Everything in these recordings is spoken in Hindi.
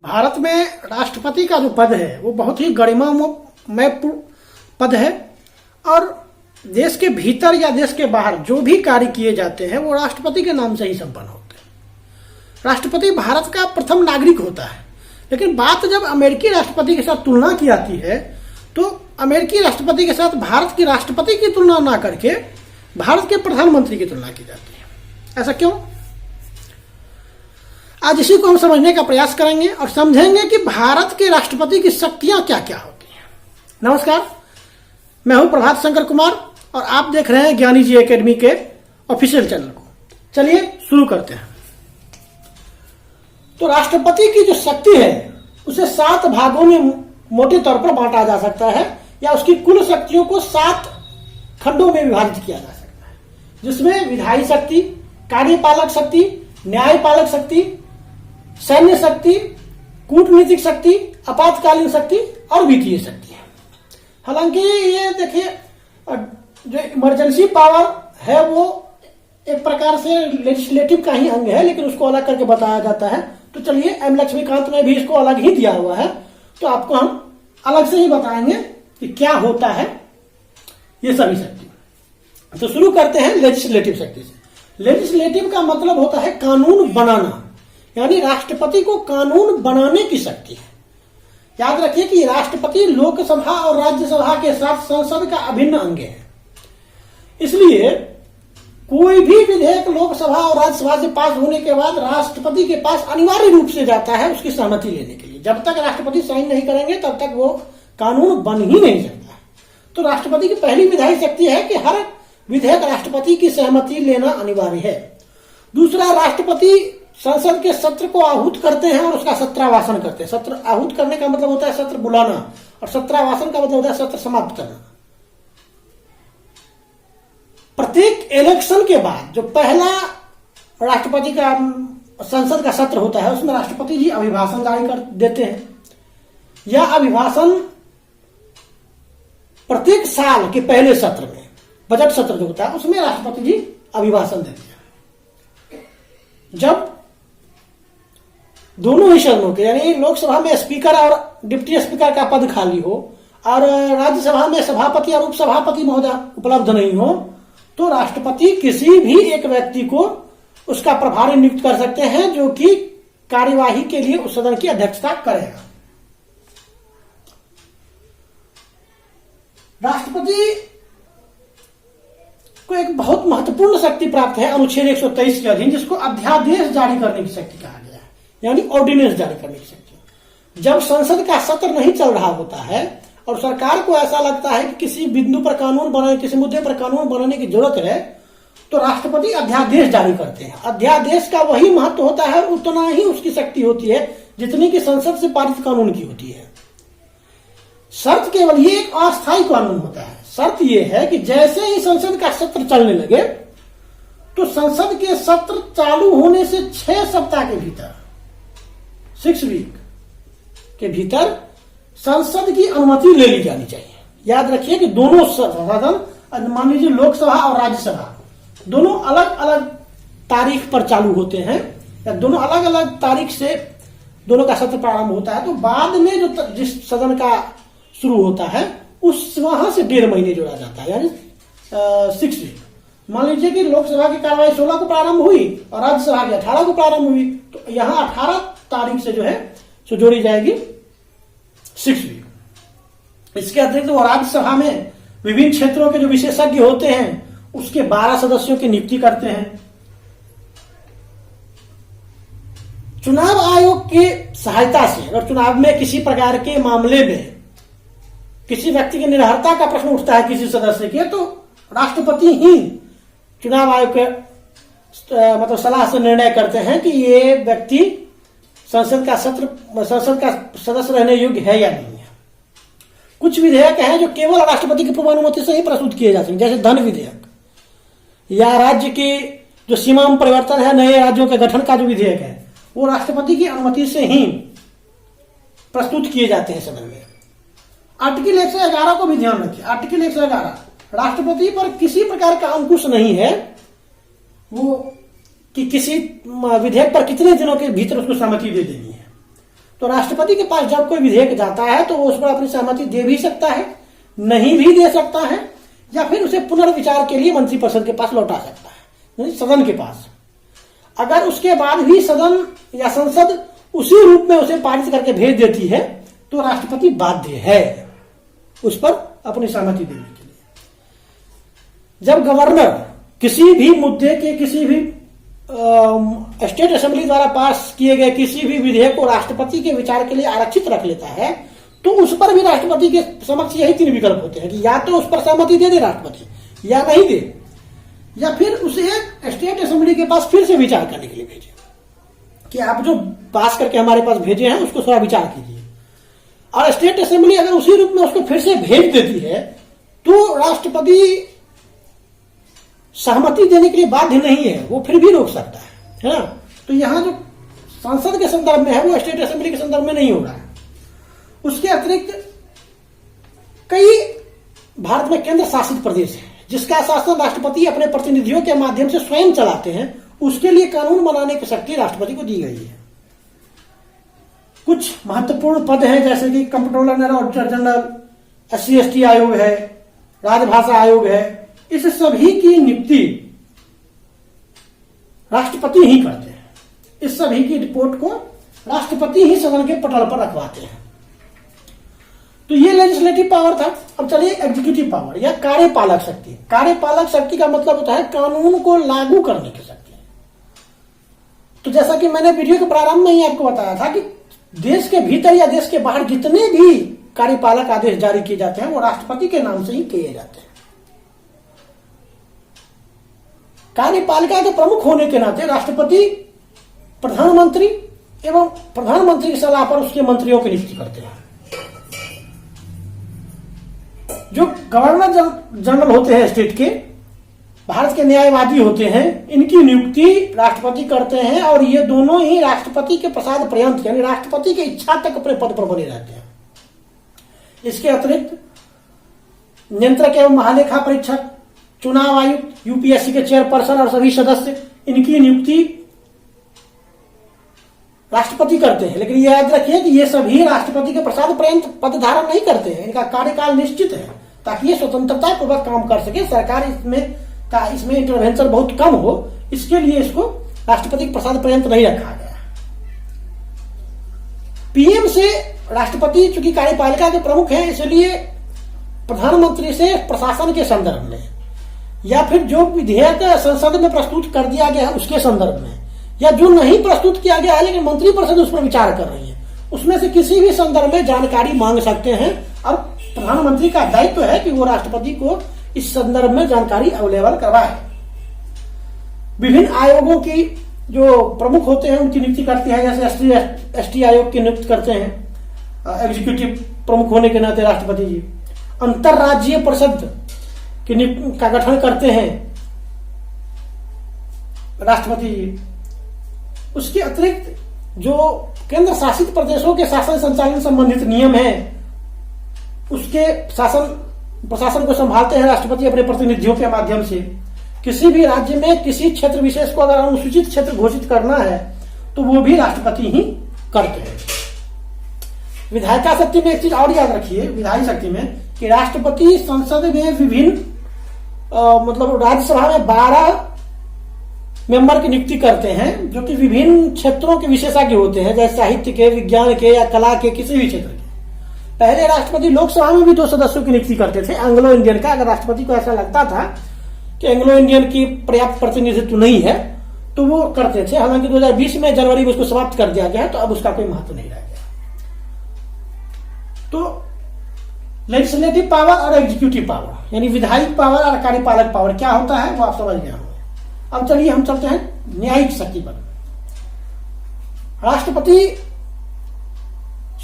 भारत में राष्ट्रपति का जो पद है वो बहुत ही गरिमामय पद है और देश के भीतर या देश के बाहर जो भी कार्य किए जाते हैं वो राष्ट्रपति के नाम से ही संपन्न होते हैं। राष्ट्रपति भारत का प्रथम नागरिक होता है, लेकिन बात जब अमेरिकी राष्ट्रपति के साथ तुलना की जाती है तो अमेरिकी राष्ट्रपति के साथ भारत के राष्ट्रपति की तुलना ना करके भारत के प्रधानमंत्री की तुलना की जाती है। ऐसा क्यों? आज इसी को हम समझने का प्रयास करेंगे और समझेंगे कि भारत के राष्ट्रपति की शक्तियां क्या क्या होती हैं। नमस्कार, मैं हूं प्रभात शंकर कुमार और आप देख रहे हैं ज्ञानी जी एकेडमी के ऑफिशियल चैनल को। चलिए शुरू करते हैं। तो राष्ट्रपति की जो शक्ति है उसे 7 भागों में मोटे तौर पर बांटा जा सकता है या उसकी कुल शक्तियों को 7 खंडों में विभाजित किया जा सकता है, जिसमें विधायी शक्ति, कार्यपालक शक्ति, न्यायपालक शक्ति, सैन्य शक्ति, कूटनीतिक शक्ति, आपातकालीन शक्ति और वित्तीय शक्ति है। हालांकि ये देखिए, जो इमरजेंसी पावर है वो एक प्रकार से लेजिस्लेटिव का ही अंग है, लेकिन उसको अलग करके बताया जाता है। तो चलिए, एम लक्ष्मीकांत ने भी इसको अलग ही दिया हुआ है, तो आपको हम अलग से ही बताएंगे कि क्या होता है ये सभी शक्ति। तो शुरू करते हैं लेजिस्लेटिव शक्ति से। लेजिस्लेटिव का मतलब होता है कानून बनाना, यानी राष्ट्रपति को कानून बनाने की शक्ति है। याद रखिए कि राष्ट्रपति लोकसभा और राज्यसभा के साथ संसद का अभिन्न अंग है। इसलिए कोई भी विधेयक लोकसभा और राज्यसभा से पास होने के बाद राष्ट्रपति के पास अनिवार्य रूप से जाता है उसकी सहमति लेने के लिए। जब तक राष्ट्रपति साइन नहीं करेंगे तब तक वो कानून बन ही नहीं सकता। तो राष्ट्रपति की पहली विधायी शक्ति है कि हर विधेयक राष्ट्रपति की सहमति लेना अनिवार्य है। दूसरा, राष्ट्रपति संसद के सत्र को आहूत करते हैं और उसका सत्रावासन करते हैं। सत्र आहूत करने का मतलब होता है सत्र बुलाना, और सत्रावासन का मतलब होता है सत्र समाप्त करना। प्रत्येक इलेक्शन के बाद जो पहला राष्ट्रपति का संसद का सत्र होता है उसमें राष्ट्रपति जी अभिभाषण जारी कर देते हैं, या अभिभाषण प्रत्येक साल के पहले सत्र में, बजट सत्र जो होता है उसमें राष्ट्रपति जी अभिभाषण देते हैं। जब दोनों ही सदनों के, यानी लोकसभा में स्पीकर और डिप्टी स्पीकर का पद खाली हो और राज्यसभा में सभापति और उपसभापति महोदय उपलब्ध नहीं हो, तो राष्ट्रपति किसी भी एक व्यक्ति को उसका प्रभारी नियुक्त कर सकते हैं जो कि कार्यवाही के लिए उस सदन की अध्यक्षता करेगा। राष्ट्रपति को एक बहुत महत्वपूर्ण शक्ति प्राप्त है अनुच्छेद 123 के अधीन, जिसको अध्यादेश जारी करने की शक्ति कहा गया है, यानी ऑर्डिनेंस जारी करने की शक्ति। जब संसद का सत्र नहीं चल रहा होता है और सरकार को ऐसा लगता है कि किसी बिंदु पर कानून बनाने, किसी मुद्दे पर कानून बनाने की जरूरत है, तो राष्ट्रपति अध्यादेश जारी करते हैं। अध्यादेश का वही महत्व होता है, उतना ही उसकी शक्ति होती है जितनी कि संसद से पारित कानून की होती है। शर्त केवल ये एक अस्थायी कानून होता है। शर्त यह है कि जैसे ही संसद का सत्र चलने लगे तो संसद के सत्र चालू होने से 6 सप्ताह के भीतर, 6 वीक के भीतर संसद की अनुमति ले ली जानी चाहिए। याद रखिए कि दोनों सदन, मान लीजिए लोकसभा और राज्यसभा, दोनों अलग अलग तारीख पर चालू होते हैं या दोनों अलग अलग तारीख से दोनों का सत्र प्रारंभ होता है, तो बाद में जो जिस सदन का शुरू होता है उस वहां से 1.5 महीने जोड़ा जाता है, यानी 6 वीक। मान लीजिए कि लोकसभा की कार्रवाई 16 को प्रारंभ हुई और राज्यसभा की 18 को प्रारंभ हुई, तो यहां 18 तारीख से जो है सो जोड़ी जाएगी 6 वीक। इसके अतिरिक्त वो राज्यसभा में विभिन्न क्षेत्रों के जो विशेषज्ञ होते हैं उसके 12 सदस्यों की नियुक्ति करते हैं। चुनाव आयोग की सहायता से अगर चुनाव में किसी प्रकार के मामले में किसी व्यक्ति की निरर्हता का प्रश्न उठता है किसी सदस्य के, तो राष्ट्रपति ही चुनाव आयोग के मतलब सलाह से निर्णय करते हैं कि ये व्यक्ति संसद का सदस्य रहने योग्य है या नहीं है। कुछ विधेयक हैं जो केवल राष्ट्रपति की पूर्वानुमति से ही प्रस्तुत किए जा सकते हैं, जैसे धन विधेयक या राज्य की जो सीमा में परिवर्तन है, नए राज्यों के गठन का जो विधेयक है, वो राष्ट्रपति की अनुमति से ही प्रस्तुत किए जाते हैं सदन में। आर्टिकल 111 को भी ध्यान रखिए। आर्टिकल 111 राष्ट्रपति पर किसी प्रकार का अंकुश नहीं है वो कि किसी विधेयक पर कितने दिनों के भीतर उसको सहमति दे देनी है। तो राष्ट्रपति के पास जब कोई विधेयक जाता है तो वो उस पर अपनी सहमति दे भी सकता है, नहीं भी दे सकता है, या फिर उसे पुनर्विचार के लिए मंत्रिपरिषद के पास लौटा सकता है, यानी सदन के पास। अगर उसके बाद भी सदन या संसद उसी रूप में उसे पारित करके भेज देती है तो राष्ट्रपति बाध्य है उस पर अपनी सहमति देने के लिए। जब गवर्नर किसी भी मुद्दे के, किसी भी स्टेट असेंबली द्वारा पास किए गए किसी भी विधेयक को राष्ट्रपति के विचार के लिए आरक्षित रख लेता है तो उस पर भी राष्ट्रपति के समक्ष यही 3 विकल्प होते हैं कि या तो उस पर सहमति दे दे राष्ट्रपति, या नहीं दे, या फिर उसे स्टेट असेंबली के पास फिर से विचार करने के लिए भेजे कि आप जो पास करके हमारे पास भेजे हैं उसको थोड़ा विचार कीजिए। और स्टेट असेंबली अगर उसी रूप में उसको फिर से भेज देती है तो राष्ट्रपति सहमति देने के लिए बाध्य नहीं है, वो फिर भी रोक सकता है ना। तो यहां जो संसद के संदर्भ में है वो स्टेट असेंबली के संदर्भ में नहीं हो रहा है। उसके अतिरिक्त कई भारत में केंद्र शासित प्रदेश है जिसका शासन राष्ट्रपति अपने प्रतिनिधियों के माध्यम से स्वयं चलाते हैं, उसके लिए कानून बनाने की शक्ति राष्ट्रपति को दी गई है। कुछ महत्वपूर्ण पद हैं जैसे कि कंप्ट्रोलर ऑडिटर जनरल, SC/ST आयोग है, राजभाषा आयोग है, इस सभी की नियुक्ति राष्ट्रपति ही करते हैं। इस सभी की रिपोर्ट को राष्ट्रपति ही सदन के पटल पर रखवाते हैं। तो ये लेजिस्लेटिव पावर था। अब चलिए एग्जीक्यूटिव पावर या कार्यपालक शक्ति। कार्यपालक शक्ति का मतलब होता है कानून को लागू करने की शक्ति। तो जैसा कि मैंने वीडियो के प्रारंभ में ही आपको बताया था कि देश के भीतर या देश के बाहर जितने भी कार्यपालक आदेश जारी किए जाते हैं वो राष्ट्रपति के नाम से ही किए जाते हैं। कार्यपालिका के प्रमुख होने के नाते राष्ट्रपति प्रधानमंत्री एवं प्रधानमंत्री की सलाह पर उसके मंत्रियों की नियुक्ति करते हैं। जो गवर्नर जनरल होते हैं स्टेट के, भारत के न्यायवादी होते हैं, इनकी नियुक्ति राष्ट्रपति करते हैं और ये दोनों ही राष्ट्रपति के प्रसाद पर्यंत यानी राष्ट्रपति की इच्छा तक अपने पद पर बने रहते हैं। इसके अतिरिक्त नियंत्रक एवं महालेखा परीक्षक, चुनाव आयुक्त, UPSC के चेयरपर्सन और सभी सदस्य, इनकी नियुक्ति राष्ट्रपति करते हैं। लेकिन ये याद रखिए कि ये सभी राष्ट्रपति के प्रसाद पर्यंत पद धारण नहीं करते हैं, इनका कार्यकाल निश्चित है ताकि ये स्वतंत्रता पूर्वक काम कर सके। सरकार इसमें इंटरवेंशन बहुत कम हो, इसके लिए इसको राष्ट्रपति के प्रसाद पर्यंत नहीं रखा गया। PM से राष्ट्रपति चूंकि कार्यपालिका के प्रमुख हैं, इसलिए प्रधानमंत्री से प्रशासन के संदर्भ में या फिर जो विधेयक संसद में प्रस्तुत कर दिया गया है उसके संदर्भ में, या जो नहीं प्रस्तुत किया गया है लेकिन मंत्रिपरिषद उस पर विचार कर रही है, उसमें से किसी भी संदर्भ में जानकारी मांग सकते हैं। और प्रधानमंत्री का दायित्व है कि वो राष्ट्रपति को इस संदर्भ में जानकारी अवेलेबल करवाए। विभिन्न आयोगों की जो प्रमुख होते हैं उनकी नियुक्ति करती है, जैसे SC/ST आयोग की नियुक्ति करते हैं एग्जीक्यूटिव प्रमुख होने के नाते राष्ट्रपति जी। अंतरराज्यीय परिषद का गठन करते हैं राष्ट्रपति जी। उसके अतिरिक्त जो केंद्र शासित प्रदेशों के शासन संचालन संबंधित नियम हैं उसके प्रशासन को संभालते हैं राष्ट्रपति अपने प्रतिनिधियों के माध्यम से। किसी भी राज्य में किसी क्षेत्र विशेष को अगर अनुसूचित क्षेत्र घोषित करना है तो वो भी राष्ट्रपति ही करते हैं। विधायिका शक्ति में एक चीज और याद रखिए, विधायी शक्ति में, कि राष्ट्रपति संसद में विभिन्न मतलब राज्यसभा में 12 मेंबर की नियुक्ति करते हैं जो कि विभिन्न क्षेत्रों के विशेषज्ञ होते हैं, जैसे साहित्य के, विज्ञान के या कला के, किसी भी क्षेत्र के। पहले राष्ट्रपति लोकसभा में भी 2 सदस्यों की नियुक्ति करते थे एंग्लो इंडियन का। अगर राष्ट्रपति को ऐसा लगता था कि एंग्लो इंडियन की पर्याप्त प्रतिनिधित्व नहीं है तो वो करते थे। हालांकि 2020 में जनवरी में उसको समाप्त कर दिया गया है, तो अब उसका कोई महत्व नहीं रह गया। तो लेजिस्लेटिव पावर और एग्जीक्यूटिव पावर यानी विधायिक पावर और कार्यपालक पावर क्या होता है वो आप समझ गए होंगे। अब चलिए हम चलते हैं न्यायिक शक्ति पर। राष्ट्रपति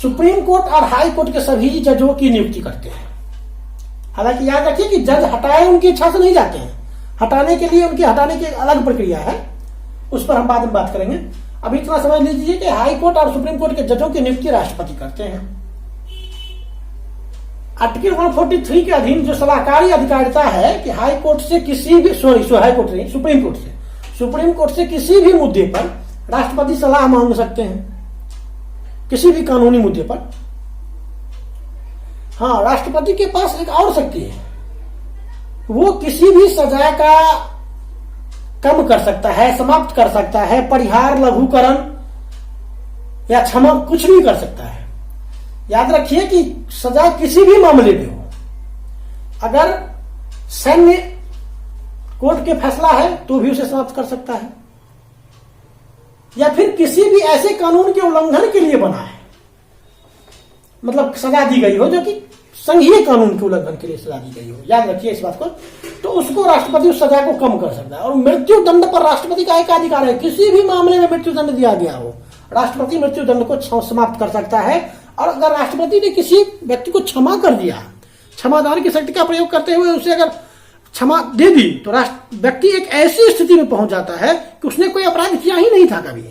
सुप्रीम कोर्ट और हाई कोर्ट के सभी जजों की नियुक्ति करते हैं। हालांकि याद रखिए कि जज हटाए उनकी इच्छा से नहीं जाते हैं, हटाने के लिए उनकी हटाने की अलग प्रक्रिया है, उस पर हम बाद में बात करेंगे। अभी इतना समझ लीजिए कि हाई कोर्ट और सुप्रीम कोर्ट के जजों की नियुक्ति राष्ट्रपति करते हैं। आर्टिकल 143 के अधीन जो सलाहकारी अधिकारिता है कि हाई कोर्ट से किसी भी हाई कोर्ट नहीं, सुप्रीम कोर्ट से किसी भी मुद्दे पर राष्ट्रपति सलाह मांग सकते हैं। किसी भी कानूनी मुद्दे पर। हाँ, राष्ट्रपति के पास एक और शक्ति है, वो किसी भी सजा का कम कर सकता है, समाप्त कर सकता है, परिहार, लघुकरण या क्षमा कुछ भी कर सकता है। याद रखिए कि सजा किसी भी मामले में हो, अगर सैन्य कोर्ट के फैसला है तो भी उसे समाप्त कर सकता है, या फिर किसी भी ऐसे कानून के उल्लंघन के लिए बना है, मतलब सजा दी गई हो जो कि संघीय कानून के उल्लंघन के लिए सजा दी गई हो, याद रखिए इस बात को, तो उसको राष्ट्रपति उस सजा को कम कर सकता है। और मृत्यु दंड पर राष्ट्रपति का एक अधिकार है, किसी भी मामले में मृत्यु दंड दिया गया हो, राष्ट्रपति मृत्यु दंड को समाप्त कर सकता है। और अगर राष्ट्रपति ने किसी व्यक्ति को क्षमा कर दिया, क्षमादान की शक्ति का प्रयोग करते हुए उसे अगर क्षमा दे दी, तो व्यक्ति एक ऐसी स्थिति में पहुंच जाता है कि उसने कोई अपराध किया ही नहीं था कभी।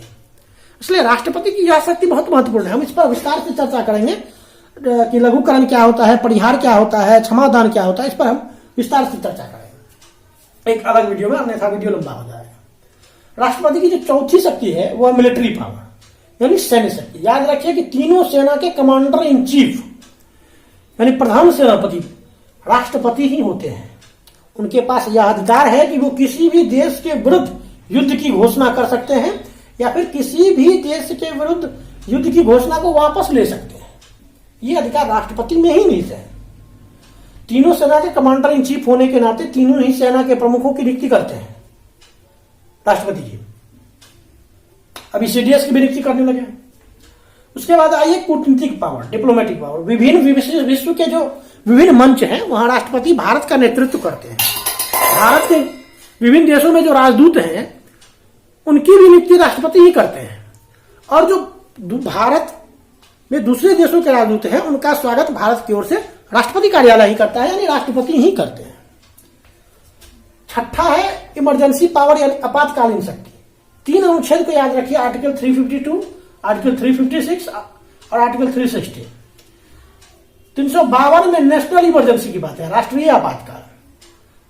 इसलिए राष्ट्रपति की यह शक्ति बहुत महत्वपूर्ण है। हम इस पर विस्तार से चर्चा करेंगे कि लघुकरण क्या होता है, परिहार क्या होता है, क्षमादान क्या होता है, इस पर हम विस्तार से चर्चा करेंगे एक अलग वीडियो में, अन्यथा वीडियो लंबा हो जाएगा। राष्ट्रपति की जो चौथी शक्ति है वह मिलिट्री पावर, यानी सैन्य शक्ति। याद रखिए कि तीनों सेना के कमांडर इन चीफ यानी प्रधान सेनापति राष्ट्रपति ही होते हैं। उनके पास यह अधिकार है कि वो किसी भी देश के विरुद्ध युद्ध की घोषणा कर सकते हैं या फिर किसी भी देश के विरुद्ध युद्ध की घोषणा को वापस ले सकते हैं। ये अधिकार राष्ट्रपति में ही निहित है। तीनों सेना के कमांडर इन चीफ होने के नाते तीनों ही सेना के प्रमुखों की नियुक्ति करते हैं राष्ट्रपति जी। अभी सीडीएस की भी नियुक्ति करने लगे। उसके बाद आइए कूटनीतिक पावर, डिप्लोमेटिक पावर। विभिन्न विश्व के जो विभिन्न मंच हैं वहां राष्ट्रपति भारत का नेतृत्व करते हैं। भारत के विभिन्न देशों में जो राजदूत हैं उनकी भी नियुक्ति राष्ट्रपति ही करते हैं, और जो भारत में दूसरे देशों के राजदूत हैं उनका स्वागत भारत की ओर से राष्ट्रपति कार्यालय ही करता है, यानी राष्ट्रपति ही करते हैं। छठा है इमरजेंसी पावर यानी आपातकालीन शक्ति। 3 अनुच्छेद को याद रखिए, आर्टिकल 352, आर्टिकल 356 और आर्टिकल 360। 352 में नेशनल इमरजेंसी की बात है, राष्ट्रीय आपातकाल।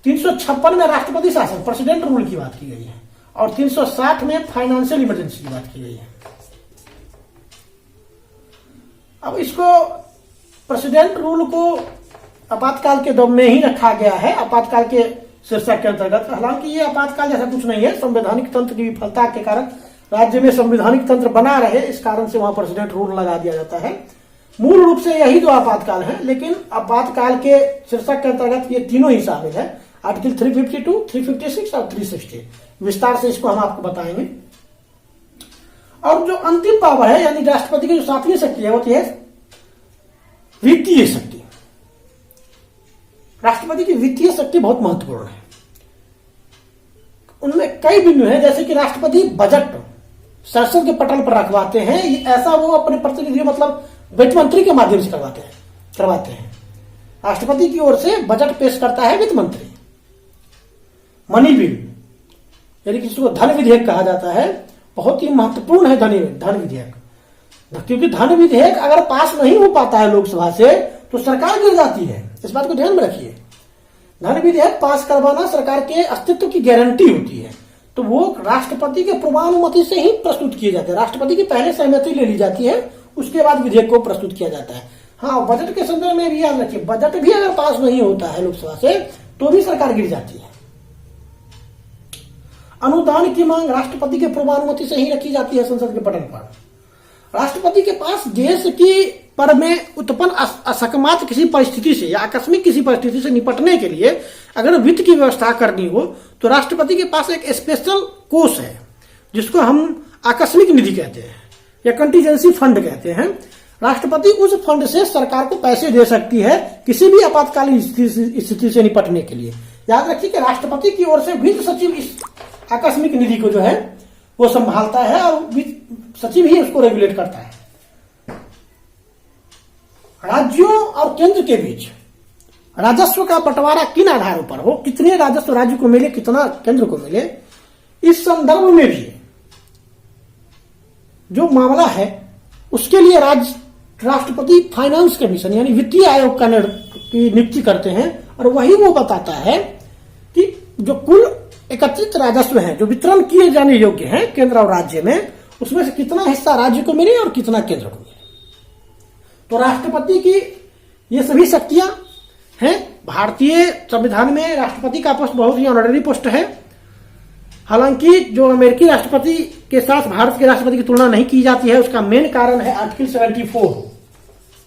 356 में राष्ट्रपति शासन, प्रेसिडेंट रूल की बात की गई है, और 360 में फाइनेंशियल इमरजेंसी की बात की गई है। अब इसको प्रेसिडेंट रूल को आपातकाल के दम में ही रखा गया है, आपातकाल के शीर्षक के अंतर्गत। हालांकि ये आपातकाल जैसा कुछ नहीं है, संवैधानिक तंत्र की विफलता के कारण राज्य में संवैधानिक तंत्र बना रहे, इस कारण से वहां प्रेसिडेंट रूल लगा दिया जाता है। मूल रूप से यही 2 आपातकाल है, लेकिन आपातकाल के शीर्षक के अंतर्गत ये तीनों ही शामिल है, आर्टिकल 352, 356 और 360। विस्तार से इसको हम आपको बताएंगे। और जो अंतिम पावर है यानी राष्ट्रपति की जो 7वीं शक्ति है वो है वित्तीय शक्ति। राष्ट्रपति की वित्तीय शक्ति बहुत महत्वपूर्ण है। उनमें कई बिंदु हैं, जैसे कि राष्ट्रपति बजट संसद के पटल पर रखवाते हैं। ऐसा वो अपने प्रतिनिधि मतलब वित्त मंत्री के माध्यम से करवाते हैं। राष्ट्रपति की ओर से बजट पेश करता है वित्त मंत्री। मनी बिल यानी कि जिसको धन विधेयक कहा जाता है, बहुत ही महत्वपूर्ण है धन विधेयक, क्योंकि धन विधेयक अगर पास नहीं हो पाता है लोकसभा से तो सरकार गिर जाती है। इस बात को ध्यान में रखिए। धन विधेयक पास करवाना सरकार के अस्तित्व की गारंटी होती है, तो वो राष्ट्रपति के पूर्वानुमति से ही प्रस्तुत किए जाते हैं। राष्ट्रपति की पहले सहमति ले ली जाती है, उसके बाद विधेयक को प्रस्तुत किया जाता है। हाँ, बजट के संदर्भ में भी याद रखिए, बजट भी अगर पास नहीं होता है लोकसभा से तो भी सरकार गिर जाती है। अनुदान की मांग राष्ट्रपति के पूर्वानुमति से ही रखी जाती है संसद के पटल पर। राष्ट्रपति के पास देश की पर में उत्पन्न असकमात किसी परिस्थिति से या आकस्मिक किसी परिस्थिति से निपटने के लिए अगर वित्त की व्यवस्था करनी हो तो राष्ट्रपति के पास एक स्पेशल कोष है जिसको हम आकस्मिक निधि कहते हैं या कंटीजेंसी फंड कहते हैं। राष्ट्रपति उस फंड से सरकार को पैसे दे सकती है किसी भी आपातकालीन स्थिति से निपटने के लिए। याद रखिए कि राष्ट्रपति की ओर से वित्त सचिव इस आकस्मिक निधि को जो है वो संभालता है और वित्त सचिव ही उसको रेगुलेट करता है। राज्यों और केंद्र के बीच राजस्व का बंटवारा किन आधारों पर हो, कितने राजस्व राज्य को मिले, कितना केंद्र को मिले, इस संदर्भ में भी जो मामला है उसके लिए राष्ट्रपति फाइनेंस कमीशन यानी वित्तीय आयोग की नियुक्ति करते हैं और वही वो बताता है कि जो कुल एकत्रित राजस्व है जो वितरण किए जाने योग्य है केंद्र और राज्य में, उसमें से कितना हिस्सा राज्य को मिले और कितना केंद्र को मिले। तो राष्ट्रपति की ये सभी शक्तियां हैं। भारतीय संविधान में राष्ट्रपति का पोस्ट बहुत ही ऑनररी पोस्ट है। हालांकि जो अमेरिकी राष्ट्रपति के साथ भारत के राष्ट्रपति की तुलना नहीं की जाती है, उसका मेन कारण है आर्टिकल 74।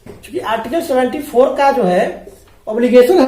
क्योंकि आर्टिकल 74 का जो है ऑब्लिगेशन है